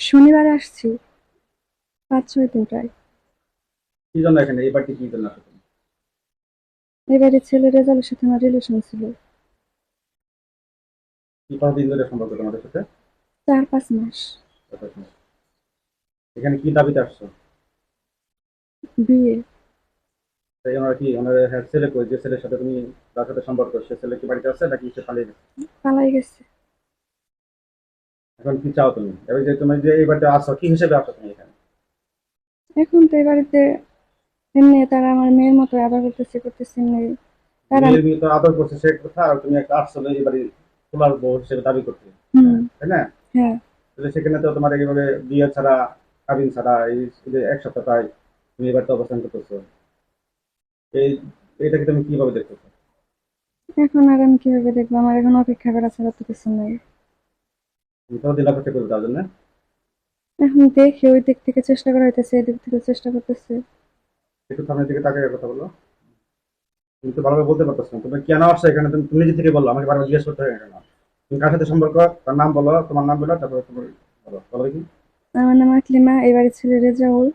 শনিবারে আসছি, 5-6 দিন প্রায়। কি জন্য এখানে এই বাড়িতে কি জন্য আসো তুমি? এবারে ছেলে রেজাল্টের সাথে আমার রিলেশন ছিল। কি কতদিন ধরে সম্পর্ক তোমাদের সাথে? 4-5 মাস। এখানে কি দাবিতে আসছো? বিয়ে। তাই ওনারা কি ওনার হ্যাঁ ছেলে কই, যে ছেলের সাথে তুমি তার সাথে সম্পর্ক, সে ছেলে কি বাড়িতে আছে নাকি সে পালিয়ে গেছে? পালাই গেছে। এখন কি চাও তুমি? এবার যে তুমি যে এই বাড়িতে আসো কি হিসেবে আসো তুমি এখানে? এখন তো এই বাড়িতে এমনি তারা আমার মেয়ের মতো আদর করতেছে এমনি। তারা। মেয়ের মেয়ে তো আদর করছে সে কথা, আর তুমি একটা আসছো এই বাড়ি তোমার বউ হিসেবে দাবি করতে, হুম। হ্যাঁ তাই না? হ্যাঁ। তাহলে সেখানে তো তোমার এইভাবে বিয়ে ছাড়া, কাবিন ছাড়া এই যে এক সপ্তাহ প্রায় তুমি এবার তো অবস্থান করতেছো, এই এটাকে তুমি কিভাবে দেখতেছো? এখন আর আমি কিভাবে দেখবো, আমার এখন অপেক্ষা করা ছাড়া তো কিছু নাই। তুমি তো দিন অপেক্ষা করবে তার জন্য। এখন দেখি, ওই দিক থেকে চেষ্টা করা হইতেছে, এই দিক থেকে চেষ্টা করতেছে। একটু সামনের দিকে তাকিয়ে কথা বলো। তুমি তো ভালোভাবে বলতে পারতেছো না, তুমি কেন আসছো এখানে, তুমি তুমি নিজে থেকে বললো, আমাকে বারবার জিজ্ঞেস করতে হয় কেন? তুমি কার সাথে সম্পর্ক, তার নাম বলো, তোমার নাম বলো, তারপরে তোমার বলো বলো দেখি। আমার নাম আকলিমা, এই বাড়ির ছেলে রেজাউল,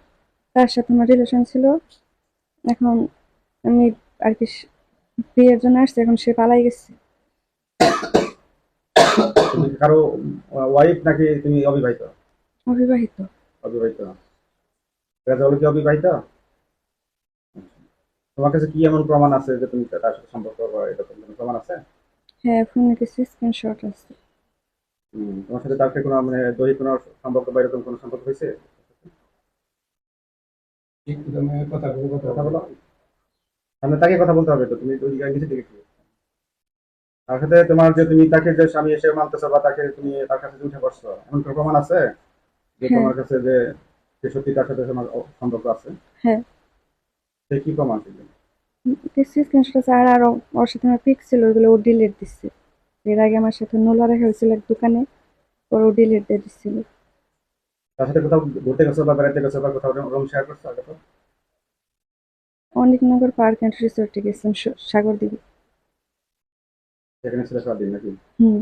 তার সাথে আমার রিলেশন ছিল। এখন আমি আর কি বিয়ের জন্য আসছি, এখন সে পালাই গেছে। তুমি কি কারো ওয়াইফ নাকি তুমি অবিবাহিত? অবিবাহিত। অবিবাহিত। রেজাউল কি অবিবাহিত? তোমার কাছে কি এমন প্রমাণ আছে যে তুমি তার সাথে সম্পর্ক করো, এরকম কোনো প্রমাণ আছে? হ্যাঁ, ফোনে কিছু স্ক্রিনশট আছে। তোমার সাথে তার সাথে কোনো মানে দৈহিক কোনো সম্পর্ক বা এরকম কোনো সম্পর্ক হয়েছে? একটু তুমি কথা বলো, কথা কথা বলো। বলো। সামনে তাকে কথা বলতে হবে তো, তুমি ওই দিকে নিচে দিকে কি? তার সাথে তোমার যে তুমি তাকে যে স্বামী এসে মানতেছো বা তাকে তুমি তার কাছে যে উঠে বসছো, এমন কোনো প্রমাণ আছে যে হ্যাঁ। তোমার কাছে যে সে সত্যি তার সাথে তোমার সম্পর্ক আছে? হ্যাঁ, সে কি প্রমাণ সেগুলো? কিছু স্ক্রিনশট আছে, আর আরো ওর সাথে আমার পিক ছিল, ওইগুলো ও ডিলিট দিচ্ছে। এর আগে আমার সাথে নোলা রেখা হয়েছিল এক দোকানে, পরে ও ডিলিট দিয়ে দিচ্ছিল। তার সাথে কোথাও ঘুরতে গেছো বা বেড়াতে গেছো বা কোথাও রুম শেয়ার করছো আগে তো? অনেকনগর পার্ক অ্যান্ড রিসোর্টে গেছিলাম, সাগর দিকে। সেখানে ছিল সারাদিন নাকি? হুম।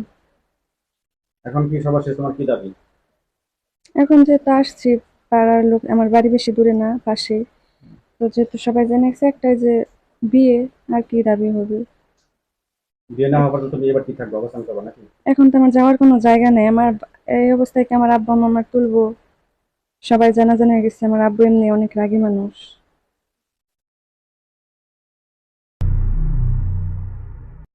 এখন কি সবার শেষ তোমার কি দাবি? এখন যেহেতু আসছি, পাড়ার লোক, আমার বাড়ি বেশি দূরে না, পাশে। তো যেহেতু সবাই জেনে গেছে একটাই যে বিয়ে, আর কি দাবি হবে। বিয়ে না হওয়া পর্যন্ত তুমি এবার ঠিক থাকবে, অবস্থান করবে নাকি? এখন তো আমার যাওয়ার কোনো জায়গা নেই, আমার এই অবস্থায় কি আমার আব্বু আম্মা আমার তুলবো? সবাই জানাজানি হয়ে গেছে, আমার আব্বু এমনি অনেক রাগী মানুষ।